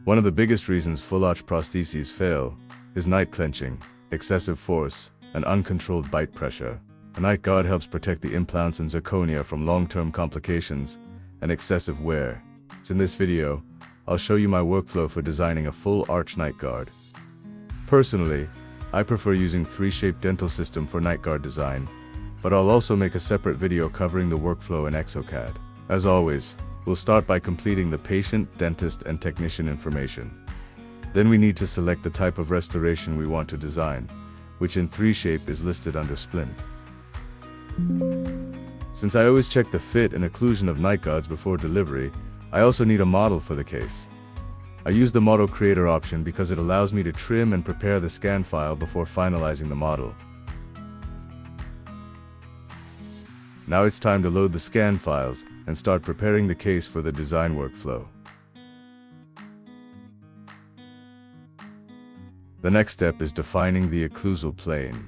One of the biggest reasons full-arch prostheses fail is night clenching, excessive force, and uncontrolled bite pressure. A night guard helps protect the implants and zirconia from long-term complications and excessive wear. So in this video, I'll show you my workflow for designing a full-arch night guard. Personally, I prefer using 3Shape dental system for night guard design, but I'll also make a separate video covering the workflow in Exocad. As always, we'll start by completing the patient, dentist, and technician information. Then we need to select the type of restoration we want to design, which in 3Shape is listed under Splint. Since I always check the fit and occlusion of night guards before delivery, I also need a model for the case. I use the Model Creator option because it allows me to trim and prepare the scan file before finalizing the model. Now it's time to load the scan files and start preparing the case for the design workflow. The next step is defining the occlusal plane.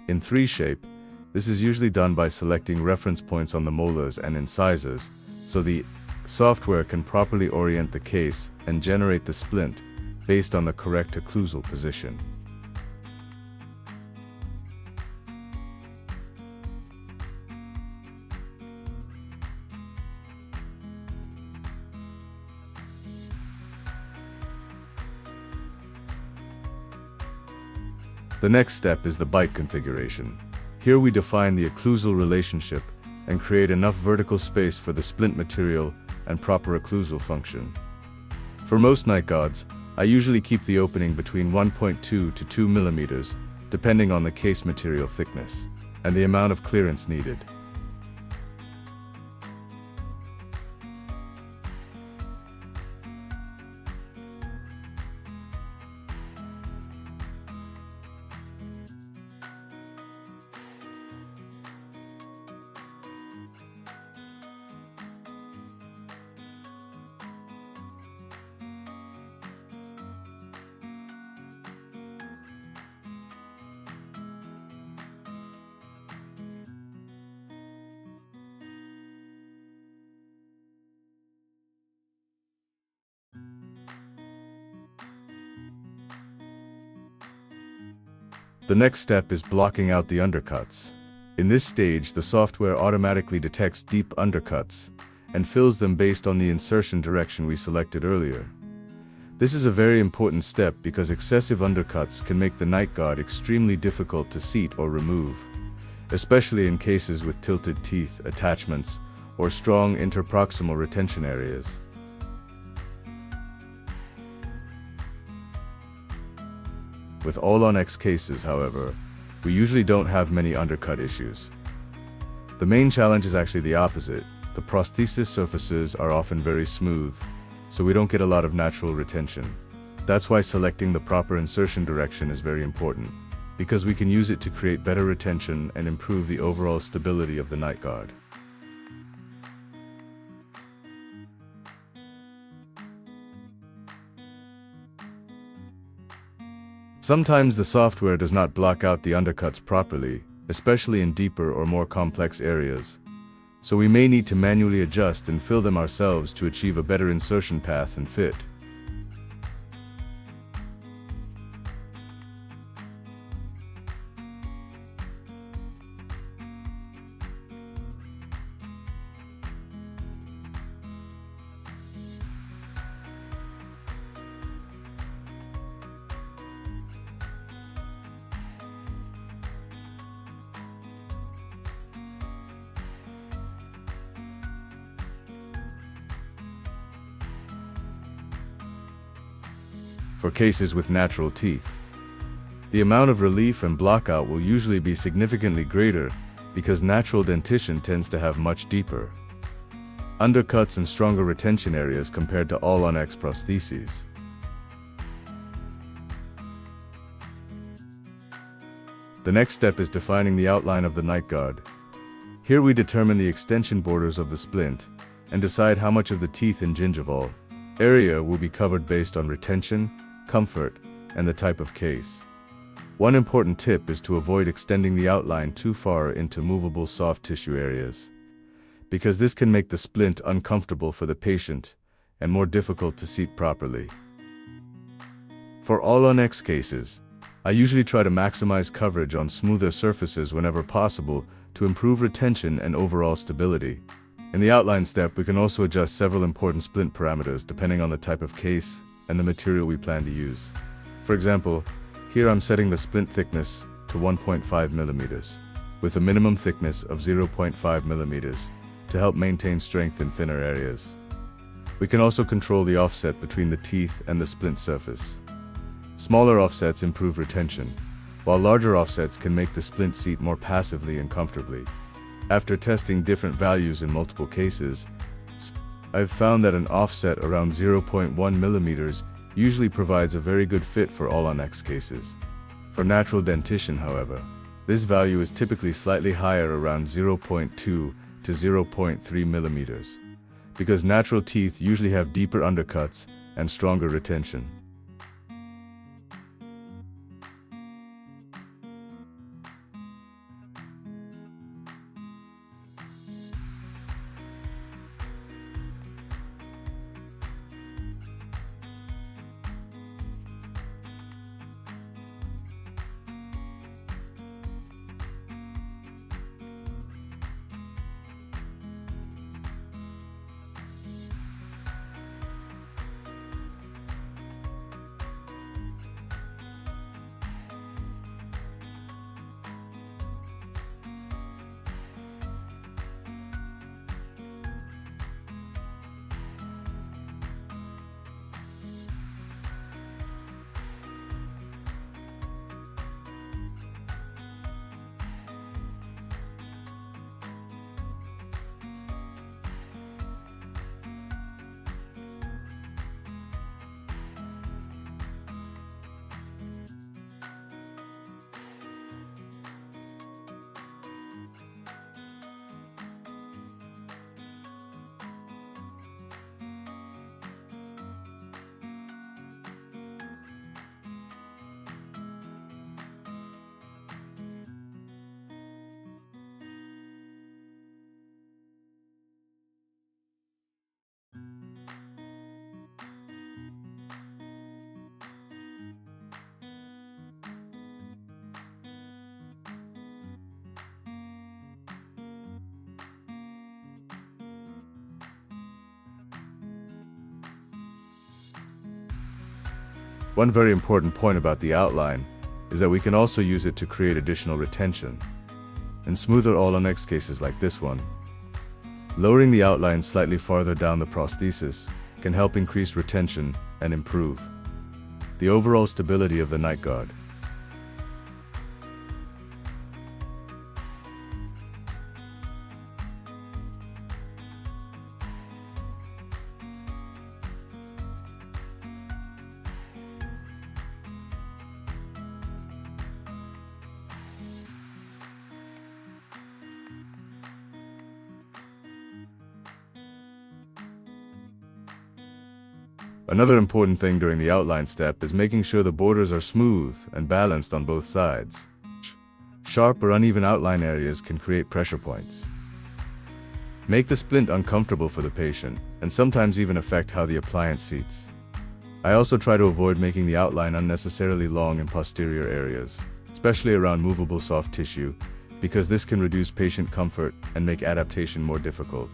In 3Shape, this is usually done by selecting reference points on the molars and incisors, so the software can properly orient the case and generate the splint based on the correct occlusal position. The next step is the bite configuration. Here we define the occlusal relationship and create enough vertical space for the splint material and proper occlusal function. For most night guards, I usually keep the opening between 1.2 to 2 mm, depending on the case material thickness and the amount of clearance needed. The next step is blocking out the undercuts. In this stage, the software automatically detects deep undercuts and fills them based on the insertion direction we selected earlier. This is a very important step because excessive undercuts can make the night guard extremely difficult to seat or remove, especially in cases with tilted teeth, attachments, or strong interproximal retention areas. With AllOnX cases, however, we usually don't have many undercut issues. The main challenge is actually the opposite. The prosthesis surfaces are often very smooth, so we don't get a lot of natural retention. That's why selecting the proper insertion direction is very important, because we can use it to create better retention and improve the overall stability of the night guard. Sometimes the software does not block out the undercuts properly, especially in deeper or more complex areas. So we may need to manually adjust and fill them ourselves to achieve a better insertion path and fit. For cases with natural teeth, the amount of relief and blockout will usually be significantly greater because natural dentition tends to have much deeper undercuts and stronger retention areas compared to AllOnX prostheses. The next step is defining the outline of the night guard. Here we determine the extension borders of the splint and decide how much of the teeth and gingival area will be covered based on retention, comfort, and the type of case. One important tip is to avoid extending the outline too far into movable soft tissue areas, because this can make the splint uncomfortable for the patient and more difficult to seat properly. For AllOnX cases, I usually try to maximize coverage on smoother surfaces whenever possible to improve retention and overall stability. In the outline step, we can also adjust several important splint parameters depending on the type of case and the material we plan to use. For example, here I'm setting the splint thickness to 1.5 millimeters, with a minimum thickness of 0.5 millimeters to help maintain strength in thinner areas. We can also control the offset between the teeth and the splint surface. Smaller offsets improve retention, while larger offsets can make the splint seat more passively and comfortably. After testing different values in multiple cases, I've found that an offset around 0.1 millimeters usually provides a very good fit for AllOnX cases. For natural dentition, however, this value is typically slightly higher, around 0.2 to 0.3 millimeters, because natural teeth usually have deeper undercuts and stronger retention. One very important point about the outline is that we can also use it to create additional retention. In smoother AllOnX cases like this one, lowering the outline slightly farther down the prosthesis can help increase retention and improve the overall stability of the night guard. Another important thing during the outline step is making sure the borders are smooth and balanced on both sides. Sharp or uneven outline areas can create pressure points, make the splint uncomfortable for the patient, and sometimes even affect how the appliance seats. I also try to avoid making the outline unnecessarily long in posterior areas, especially around movable soft tissue, because this can reduce patient comfort and make adaptation more difficult.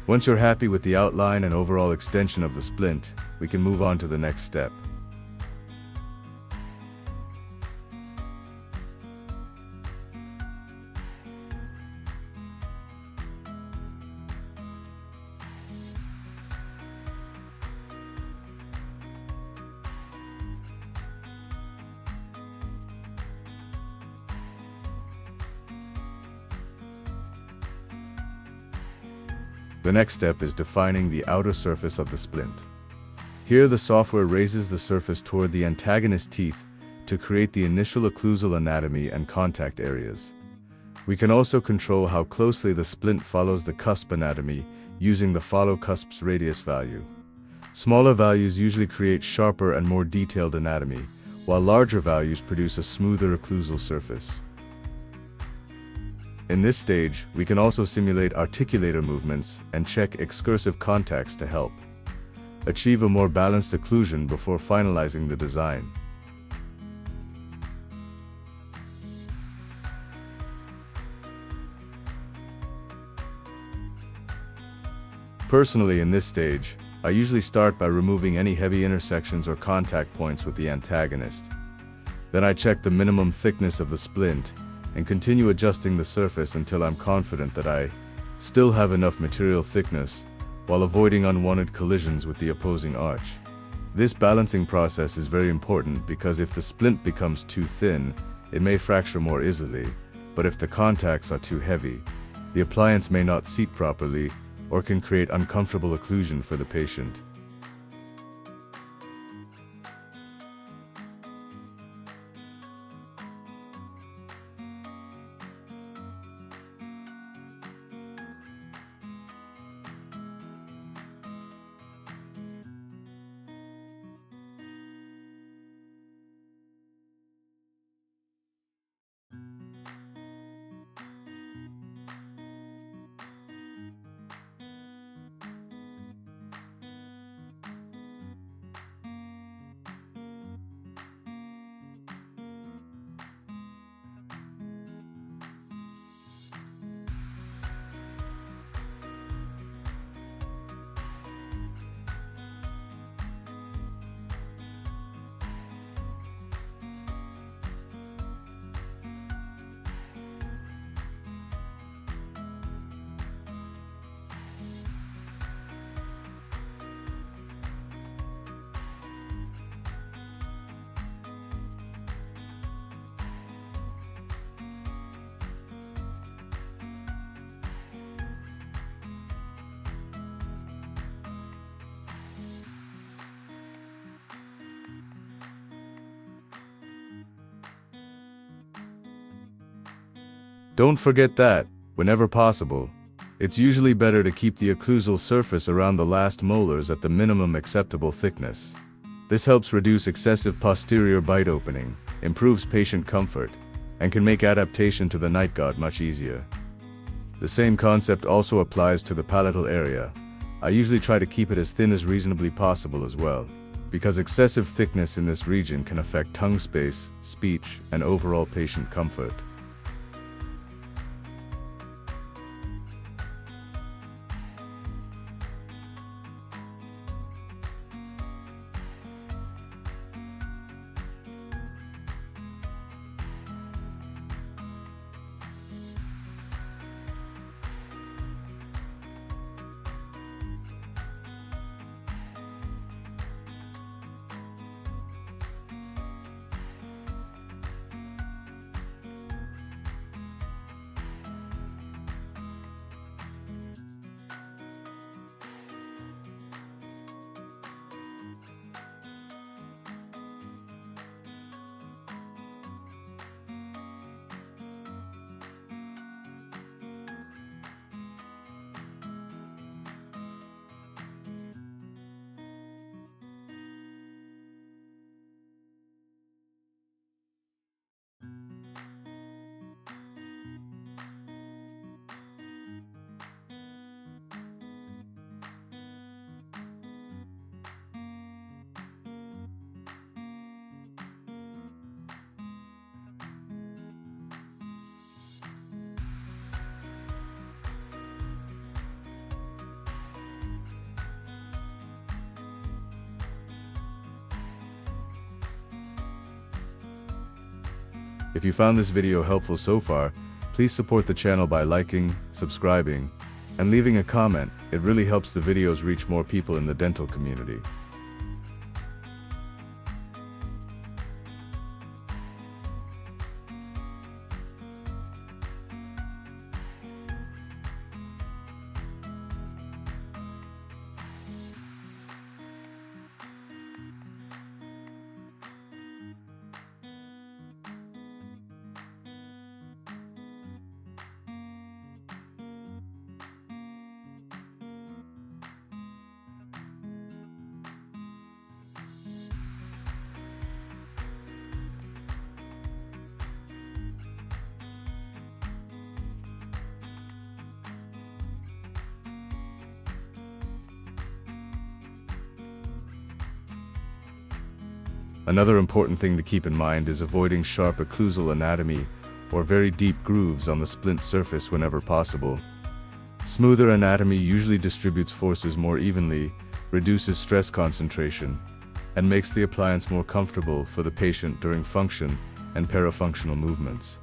Once you're happy with the outline and overall extension of the splint, we can move on to the next step. The next step is defining the outer surface of the splint. Here the software raises the surface toward the antagonist teeth to create the initial occlusal anatomy and contact areas. We can also control how closely the splint follows the cusp anatomy using the follow cusp's radius value. Smaller values usually create sharper and more detailed anatomy, while larger values produce a smoother occlusal surface. In this stage, we can also simulate articulator movements and check excursive contacts to help achieve a more balanced occlusion before finalizing the design. Personally, in this stage, I usually start by removing any heavy intersections or contact points with the antagonist. Then I check the minimum thickness of the splint and continue adjusting the surface until I'm confident that I still have enough material thickness while avoiding unwanted collisions with the opposing arch. This balancing process is very important because if the splint becomes too thin, it may fracture more easily, but if the contacts are too heavy, the appliance may not seat properly or can create uncomfortable occlusion for the patient. Don't forget that, whenever possible, it's usually better to keep the occlusal surface around the last molars at the minimum acceptable thickness. This helps reduce excessive posterior bite opening, improves patient comfort, and can make adaptation to the night guard much easier. The same concept also applies to the palatal area. I usually try to keep it as thin as reasonably possible as well, because excessive thickness in this region can affect tongue space, speech, and overall patient comfort. If you found this video helpful so far, please support the channel by liking, subscribing, and leaving a comment. It really helps the videos reach more people in the dental community. Another important thing to keep in mind is avoiding sharp occlusal anatomy or very deep grooves on the splint surface whenever possible. Smoother anatomy usually distributes forces more evenly, reduces stress concentration, and makes the appliance more comfortable for the patient during function and parafunctional movements.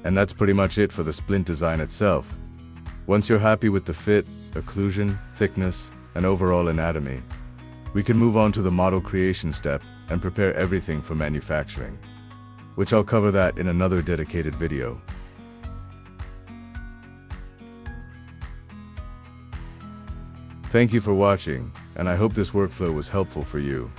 And that's pretty much it for the splint design itself. Once you're happy with the fit, occlusion, thickness, and overall anatomy, we can move on to the model creation step and prepare everything for manufacturing, which I'll cover that in another dedicated video. Thank you for watching, and I hope this workflow was helpful for you.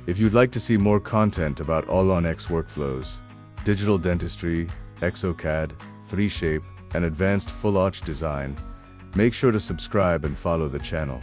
If you'd like to see more content about AllOnX workflows, digital dentistry, Exocad, 3Shape, and advanced full arch design, make sure to subscribe and follow the channel.